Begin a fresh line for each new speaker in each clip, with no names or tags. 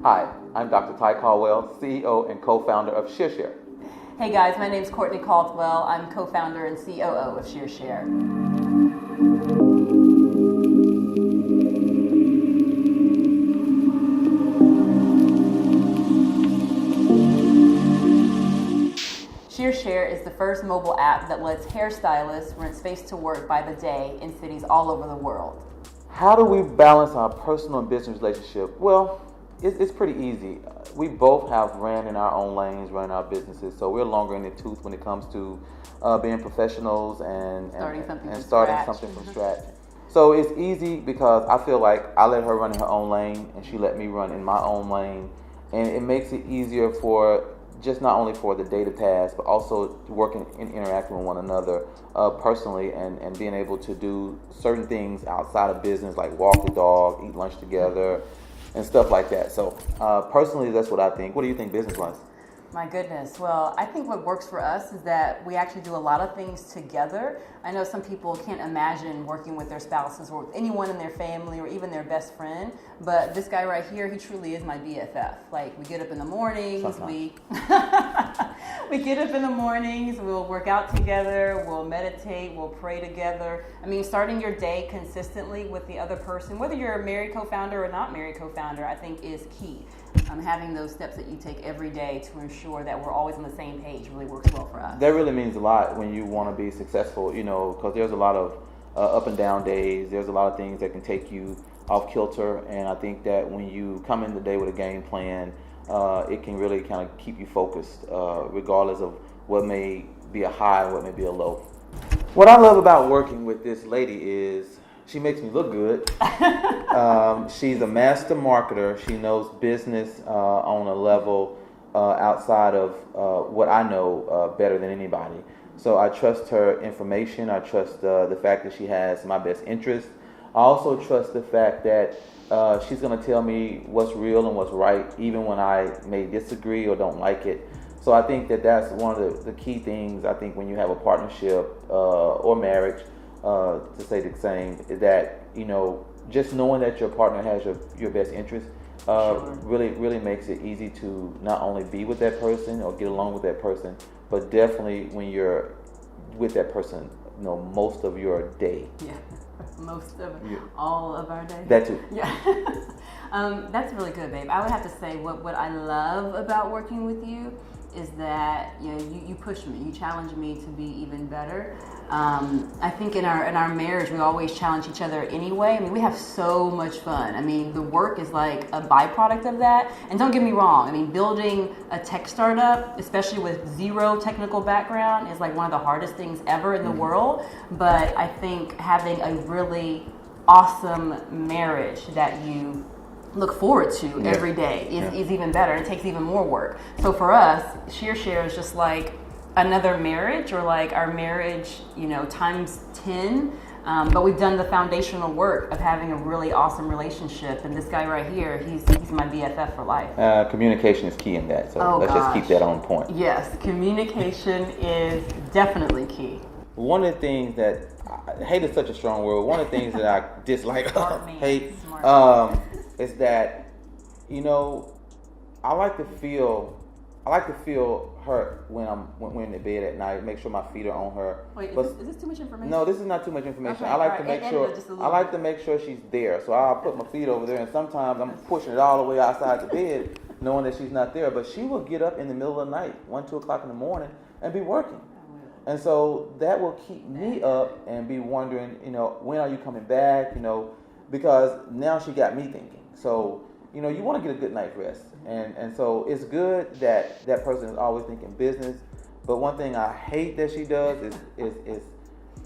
Hi, I'm Dr. Ty Caldwell, CEO and co-founder of Shearshare.
Hey guys, my name's Courtney Caldwell. I'm co-founder and COO of Shearshare. Shearshare is the first mobile app that lets hairstylists rent space to work by the day in cities all over the world.
How do we balance our personal and business relationship? Well, it's pretty easy. We both have ran in our own lanes, running our businesses, so we're longer in the tooth when it comes to being professionals and starting something from scratch. So it's easy because I feel like I let her run in her own lane and she let me run in my own lane, and it makes it easier for just not only for the day to pass, but also working and interacting with one another personally, and being able to do certain things outside of business, like walk the dog, eat lunch together, and stuff like that. So personally, that's what I think. What do you think business-wise?
My goodness. Well, I think what works for us is that we actually do a lot of things together. I know some people can't imagine working with their spouses or with anyone in their family or even their best friend, but this guy right here, he truly is my BFF. Like, we get up in the mornings, we get up in the mornings, we'll work out together, we'll meditate, we'll pray together. I mean, starting your day consistently with the other person, whether you're a married co-founder or not married co-founder, I think is key. Having those steps that you take every day to ensure that we're always on the same page really works well for us.
That really means a lot when you want to be successful, because there's a lot of up and down days. There's a lot of things that can take you off kilter, and I think that when you come in the day with a game plan, it can really kind of keep you focused, regardless of what may be a high and what may be a low. What I love about working with this lady is she makes me look good. She's a master marketer. She knows business on a level outside of what I know better than anybody. So I trust her information. I trust the fact that she has my best interest. I also trust the fact that she's going to tell me what's real and what's right, even when I may disagree or don't like it. So I think that that's one of the key things, I think, when you have a partnership or marriage, to say the same, is that, just knowing that your partner has your best interest really makes it easy to not only be with that person or get along with that person, but definitely when you're with that person, most of your day.
Yeah, most of it. All of our day.
That too.
Yeah. That's really good, babe. I would have to say what I love about working with you is that you push me, you challenge me to be even better. I think in our marriage, we always challenge each other anyway. I mean, we have so much fun. I mean, the work is like a byproduct of that. And don't get me wrong, I mean, building a tech startup, especially with zero technical background, is like one of the hardest things ever in the world. But I think having a really awesome marriage that you look forward to every day is even better. It takes even more work. So for us, Shearshare is just like another marriage, or like our marriage, times 10. But we've done the foundational work of having a really awesome relationship. And this guy right here, he's my BFF for life. Communication is key in that. So let's just keep that on point. Yes, communication is definitely key.
One of the things that hate is such a strong word. One of the things that I dislike, hate, is that I like to feel her when in the bed at night. Make sure my feet are on her.
Wait, is this too much information?
No, this is not too much information.
Okay,
I like to make sure she's there. So I'll put my feet over there, and sometimes I'm pushing it all the way outside the bed, knowing that she's not there. But she will get up in the middle of the night, 1-2 o'clock in the morning, and be working. And so that will keep me up and be wondering, when are you coming back? Because now she got me thinking. So, you want to get a good night's rest. And so it's good that that person is always thinking business. But one thing I hate that she does is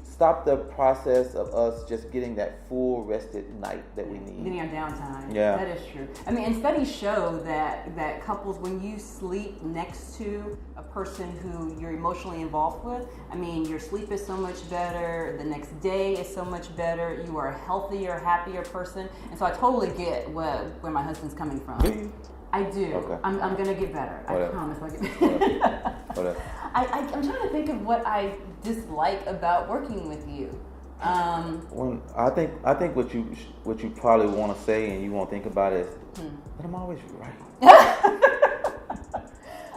stop the process of us just getting that full rested night that we need.
Getting our downtime.
Yeah.
That is true. I mean, and studies show that couples, when you sleep next to a person who you're emotionally involved with, I mean, your sleep is so much better, the next day is so much better, you are a healthier, happier person. And so I totally get where my husband's coming from.
Do you?
I do.
Okay.
I'm going to get better.
Whatever.
I promise I'll get better.
Whatever.
I'm trying to think of what I dislike about working with you.
When I think what you probably want to say and you won't think about is, but I'm always right.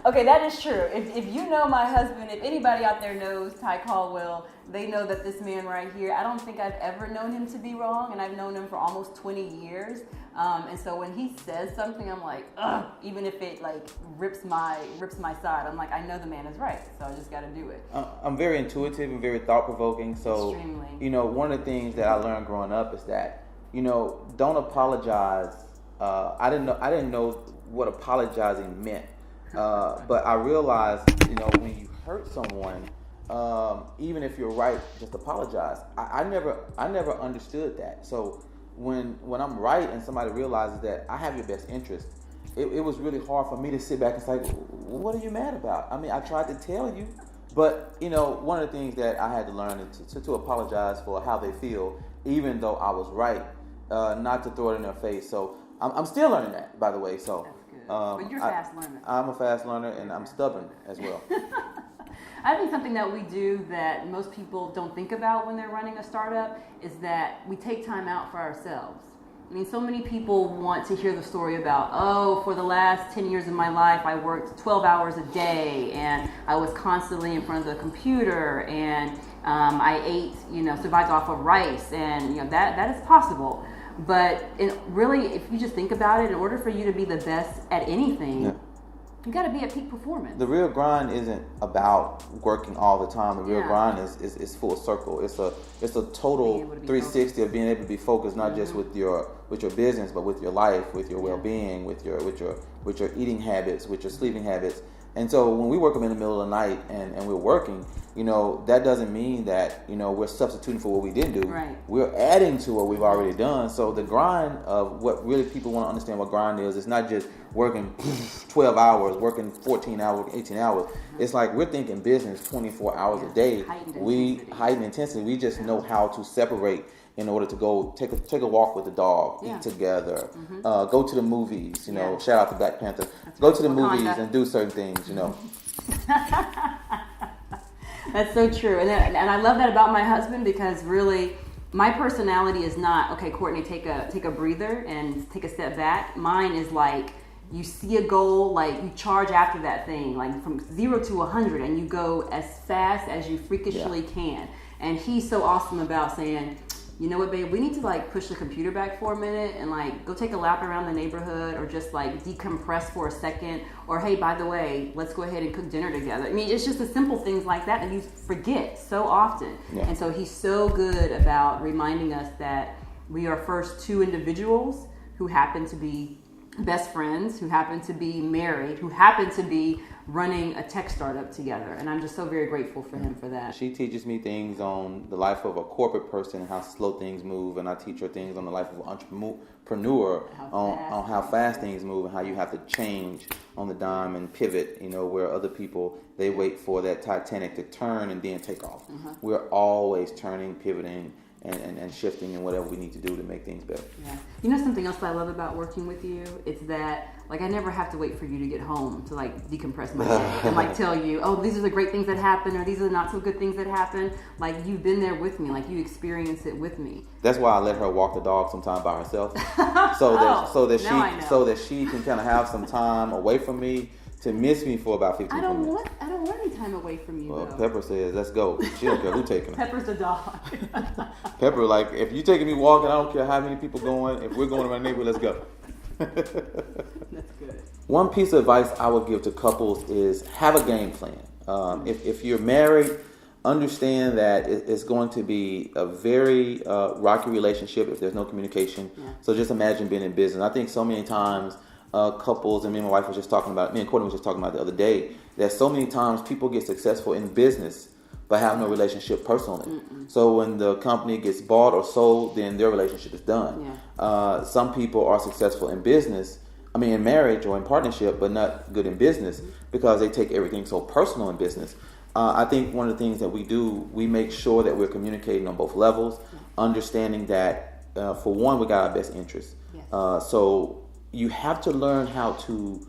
Okay, that is true. If you know my husband, if anybody out there knows Ty Caldwell, they know that this man right here, I don't think I've ever known him to be wrong, and I've known him for almost 20 years. And so when he says something, I'm like, ugh, even if it like rips my side, I'm like, I know the man is right, so I just got to do it.
I'm very intuitive and very thought provoking. So,
extremely.
One of the things that I learned growing up is that, don't apologize. I didn't know what apologizing meant. But I realized, when you hurt someone, even if you're right, just apologize. I never understood that. So when I'm right and somebody realizes that I have your best interest, it was really hard for me to sit back and say, what are you mad about? I mean, I tried to tell you, but one of the things that I had to learn is to apologize for how they feel, even though I was right, not to throw it in their face. So I'm still learning that, by the way. So.
But you're a fast learner.
I'm a fast learner, and I'm stubborn as well.
I think something that we do that most people don't think about when they're running a startup is that we take time out for ourselves. I mean, so many people want to hear the story about, for the last 10 years of my life, I worked 12 hours a day, and I was constantly in front of the computer, and I ate, survived off of rice, and that is possible. But really, if you just think about it, in order for you to be the best at anything, you got to be at peak performance.
The real grind isn't about working all the time. The real grind is full circle. It's a total 360 of being able to be focused, not just with your business, but with your life, with your well-being, with your eating habits, with your sleeping habits. And so when we work them in the middle of the night and we're working, that doesn't mean that, we're substituting for what we didn't do.
Right.
We're adding to what we've already done. So the grind of what really people want to understand what grind is, it's not just working 12 hours, working 14 hours, 18 hours. It's like we're thinking business 24 hours a day. Heightened intensity. We just know how to separate in order to go take a walk with the dog, eat together, go to the movies, shout out to Black Panther. Go to the movies and do certain things,
That's so true. And I love that about my husband, because really my personality is not, okay, Courtney, take a breather and take a step back. Mine is like, you see a goal, like you charge after that thing, like from 0 to 100, and you go as fast as you freakishly can. And he's so awesome about saying, you know what, babe, we need to like push the computer back for a minute and like go take a lap around the neighborhood, or just like decompress for a second, or hey, by the way, let's go ahead and cook dinner together. I mean, it's just the simple things like that you forget so often. And so he's so good about reminding us that we are first two individuals who happen to be best friends, who happen to be married, who happen to be running a tech startup together. And I'm just so very grateful for him for that.
She teaches me things on the life of a corporate person and how slow things move, and I teach her things on the life of an entrepreneur on how fast things move and how you have to change on the dime and pivot, where other people, they wait for that Titanic to turn and then take off. We're always turning, pivoting, and shifting in whatever we need to do to make things better.
Yeah. Something else that I love about working with you, it's that like I never have to wait for you to get home to like decompress my day and like tell you, these are the great things that happen, or these are the not so good things that happen. Like you've been there with me, like you experience it with me.
That's why I let her walk the dog sometime by herself, so that she can kind of have some time away from me, to miss me for about 15 minutes.
I don't want any time away from you.
Well, Pepper says, let's go. She don't care who taking her.
Pepper's the dog.
Pepper, like, if you taking me walking, I don't care how many people going. If we're going around the neighborhood, let's go.
That's good.
One piece of advice I would give to couples is have a game plan. If you're married, understand that it's going to be a very rocky relationship if there's no communication. So just imagine being in business. I think so many times couples, and me and my wife was just talking about, me and Courtney was just talking about the other day, that so many times people get successful in business but have no relationship personally. So when the company gets bought or sold, then their relationship is done. Some people are successful in business, in marriage or in partnership, but not good in business because they take everything so personal in business. I think one of the things that we do, we make sure that we're communicating on both levels, understanding that for one, we got our best interests. So you have to learn how to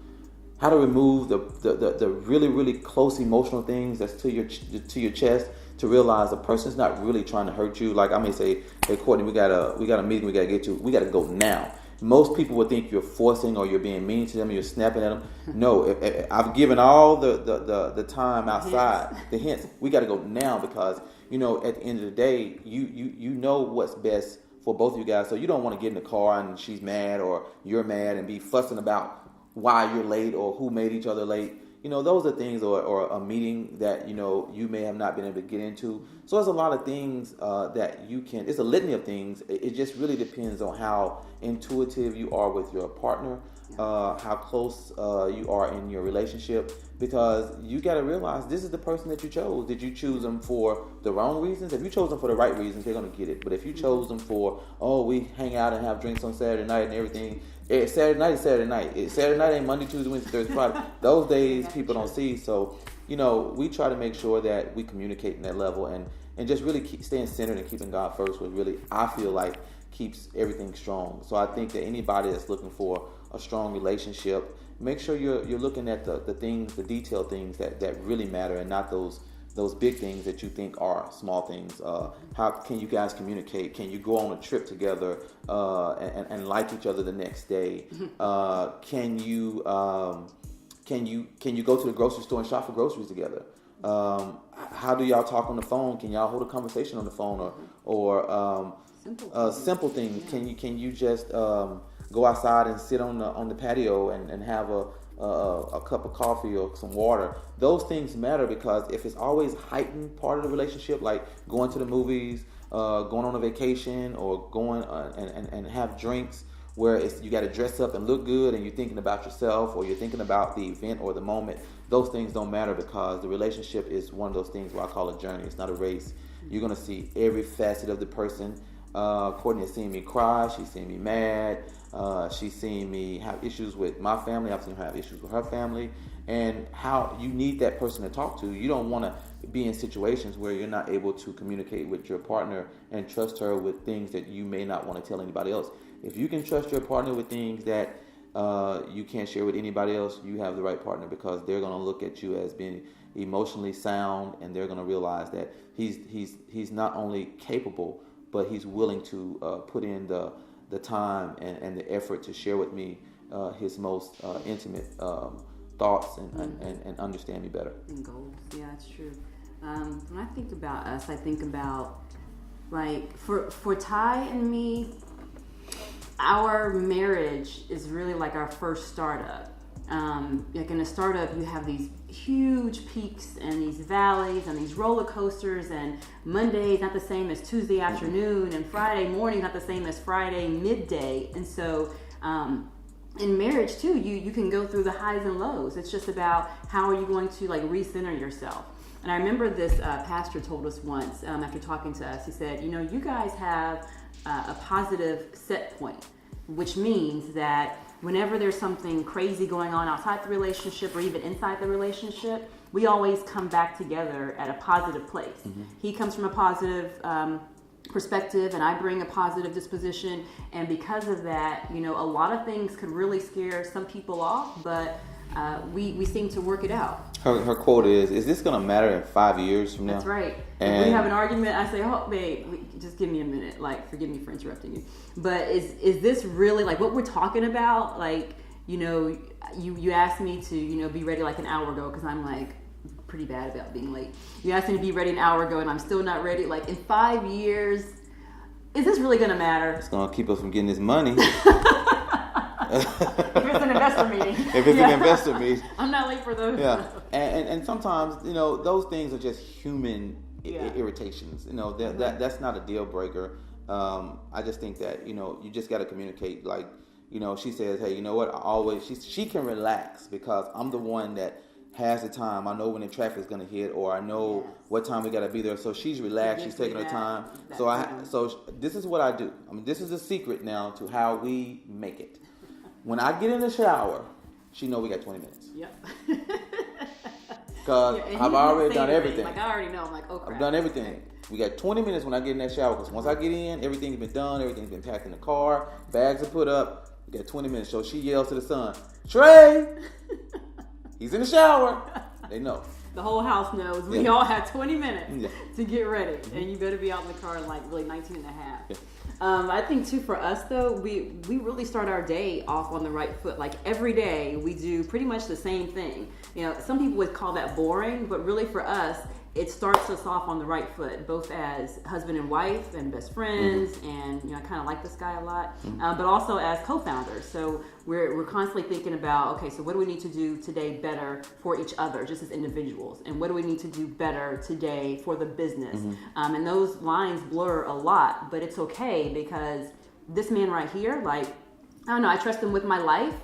remove the really, really close emotional things that's to your chest, to realize the person's not really trying to hurt you. Like I may say, hey Courtney, we got a meeting we got to get to. We got to go now. Most people would think you're forcing or you're being mean to them, or you're snapping at them. No, I've given all the time outside, the hints. We got to go now because, you know, at the end of the day, you know what's best for both of you guys. So you don't want to get in the car and she's mad or you're mad and be fussing about why you're late or who made each other late. You know, those are things, or a meeting that, you know, you may have not been able to get into. So there's a lot of things that you can, it's a litany of things. It just really depends on how intuitive you are with your partner, how close you are in your relationship, because you got to realize this is the person that you chose. Did you choose them for the wrong reasons? If you chose them for the right reasons, they're going to get it. But if you chose them for, oh, we hang out and have drinks on Saturday night and everything, Saturday night is Saturday night. Saturday night ain't Monday, Tuesday, Wednesday, Thursday, Friday. Those days people don't see. So, you know, we try to make sure that we communicate in that level and just really keep staying centered and keeping God first, was really, I feel like, keeps everything strong. So I think that anybody that's looking for a strong relationship, make sure you're looking at the things, the detailed things that really matter, and not those big things that you think are small things. How can you guys communicate? Can you go on a trip together and like each other the next day? Can you go to the grocery store and shop for groceries together? How do y'all talk on the phone? Can y'all hold a conversation on the phone, or simple things? Yeah. Can you just go outside and sit on the patio and have a cup of coffee or some water? Those things matter, because if it's always heightened part of the relationship, like going to the movies, going on a vacation, or going and have drinks where you got to dress up and look good and you're thinking about yourself or you're thinking about the event or the moment, those things don't matter, because the relationship is one of those things where I call a journey. It's not a race. You're going to see every facet of the person. Courtney has seen me cry. She's seen me mad. She's seen me have issues with my family. I've seen her have issues with her family. And how you need that person to talk to. You don't want to be in situations where you're not able to communicate with your partner and trust her with things that you may not want to tell anybody else. If you can trust your partner with things that you can't share with anybody else, you have the right partner, because they're going to look at you as being emotionally sound, and they're going to realize that he's not only capable, but he's willing to put in the time and the effort to share with me his most intimate thoughts and understand me better.
And goals, yeah, that's true. When I think about us, I think about, like, for Ty and me, our marriage is really like our first startup. Like in a startup, you have these huge peaks and these valleys and these roller coasters, and Monday is not the same as Tuesday afternoon, and Friday morning is not the same as Friday midday. And so in marriage too, you can go through the highs and lows. It's just about how are you going to, like, recenter yourself. And I remember this pastor told us once, after talking to us, he said, you know, you guys have a positive set point, which means that whenever there's something crazy going on outside the relationship or even inside the relationship, we always come back together at a positive place. Mm-hmm. He comes from a positive perspective, and I bring a positive disposition. And because of that, you know, a lot of things could really scare some people off, but we seem to work it out.
Her quote is this going to matter in 5 years from now?
That's right. And if we have an argument, I say, oh, babe, just give me a minute. Like, forgive me for interrupting you. But is this really, like, what we're talking about? Like, you know, you asked me to, you know, be ready like an hour ago, because I'm, like, pretty bad about being late. You asked me to be ready an hour ago, and I'm still not ready. Like, in 5 years, is this really going to matter?
It's going to keep us from getting this money.
If it's an investor meeting.
If it's an investor meeting.
I'm not late for those.
Yeah. And sometimes, you know, those things are just human irritations. You know, that's not a deal breaker. I just think that, you know, you just got to communicate. Like, you know, she says, hey, you know what? She can relax, because I'm the one that has the time. I know when the traffic is going to hit, or I know what time we got to be there. So she's relaxed. She's taking her time. So this is what I do. I mean, this is a secret now to how we make it. When I get in the shower, she know we got 20 minutes. Yep. Because I've already done everything.
Like, I already know. I'm like, oh, crap.
I've done everything. We got 20 minutes when I get in that shower, because once I get in, everything's been done. Everything's been packed in the car. Bags are put up. We got 20 minutes. So she yells to the son, Trey, he's in the shower. They know.
the whole house knows we all have 20 minutes to get ready, and you better be out in the car in like really 19 and a half. I think too for us though, we really start our day off on the right foot. Like every day we do pretty much the same thing. You know, some people would call that boring, but really for us, it starts us off on the right foot, both as husband and wife and best friends, and I kind of like this guy a lot, but also as co-founders. So we're constantly thinking about, okay, so what do we need to do today better for each other, just as individuals, and what do we need to do better today for the business? And those lines blur a lot, but it's okay because this man right here, like, I don't know, I trust him with my life.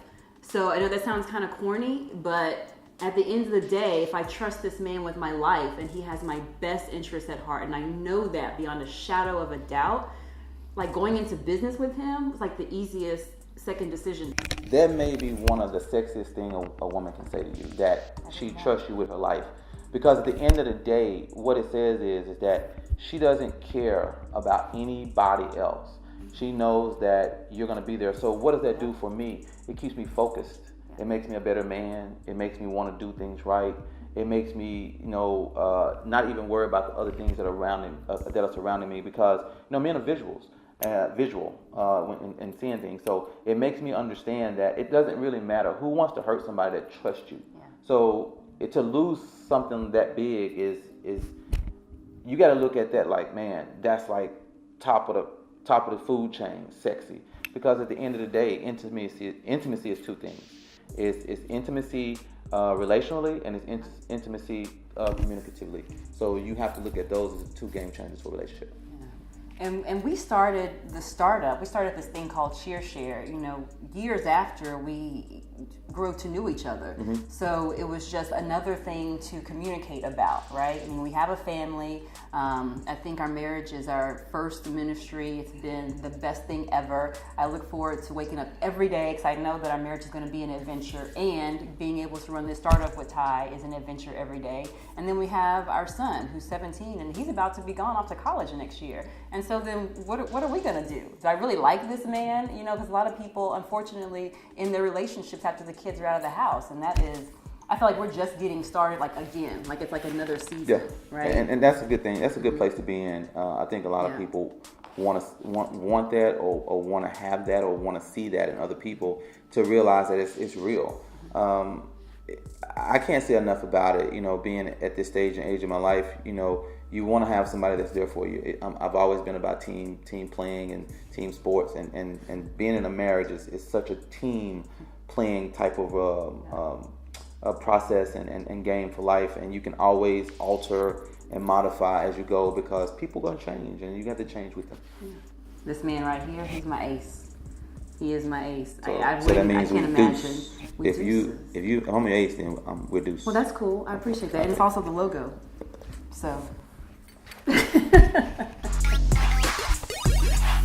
So I know that sounds kind of corny, but at the end of the day, if I trust this man with my life and he has my best interest at heart, and I know that beyond a shadow of a doubt, like going into business with him was like the easiest second decision.
That may be one of the sexiest things a woman can say to you, that she trusts you with her life. Because at the end of the day, what it says is that she doesn't care about anybody else. She knows that you're going to be there. So what does that do for me? It keeps me focused. It makes me a better man. It makes me want to do things right. It makes me, not even worry about the other things that are surrounding me, because men are visual when seeing things. So it makes me understand that it doesn't really matter who wants to hurt somebody that trusts you. Yeah. So to lose something that big is you got to look at that like, man, that's like top of the food chain, sexy. Because at the end of the day, intimacy is two things. It's intimacy relationally, and it's intimacy communicatively. So you have to look at those as two game changers for a relationship.
Yeah. And we started this thing called Shearshare, years after we grew to know each other. So it was just another thing to communicate about, right? I mean, we have a family. I think our marriage is our first ministry. It's been the best thing ever. I look forward to waking up every day because I know that our marriage is going to be an adventure, and being able to run this startup with Ty is an adventure every day. And then we have our son who's 17, and he's about to be gone off to college next year. And so then what are we going to do? Do I really like this man? Because a lot of people, unfortunately, in their relationships after the kids are out of the house, and that is, I feel like we're just getting started, like again, like it's like another season, right?
And that's a good thing. That's a good place to be in. I think a lot of people want that, or want to have that, or want to see that in other people, to realize that it's real. I can't say enough about it. Being at this stage and age of my life, you want to have somebody that's there for you. I've always been about team playing and team sports, and being in a marriage is such a team playing type of a process and game for life, and you can always alter and modify as you go, because people are going to change, and you have to change with them.
This man right here, he's my ace. He is my ace.
So that means I can't imagine. If you I'm your ace, then we're deuce.
Well, that's cool. I appreciate that, and it's also the logo. So.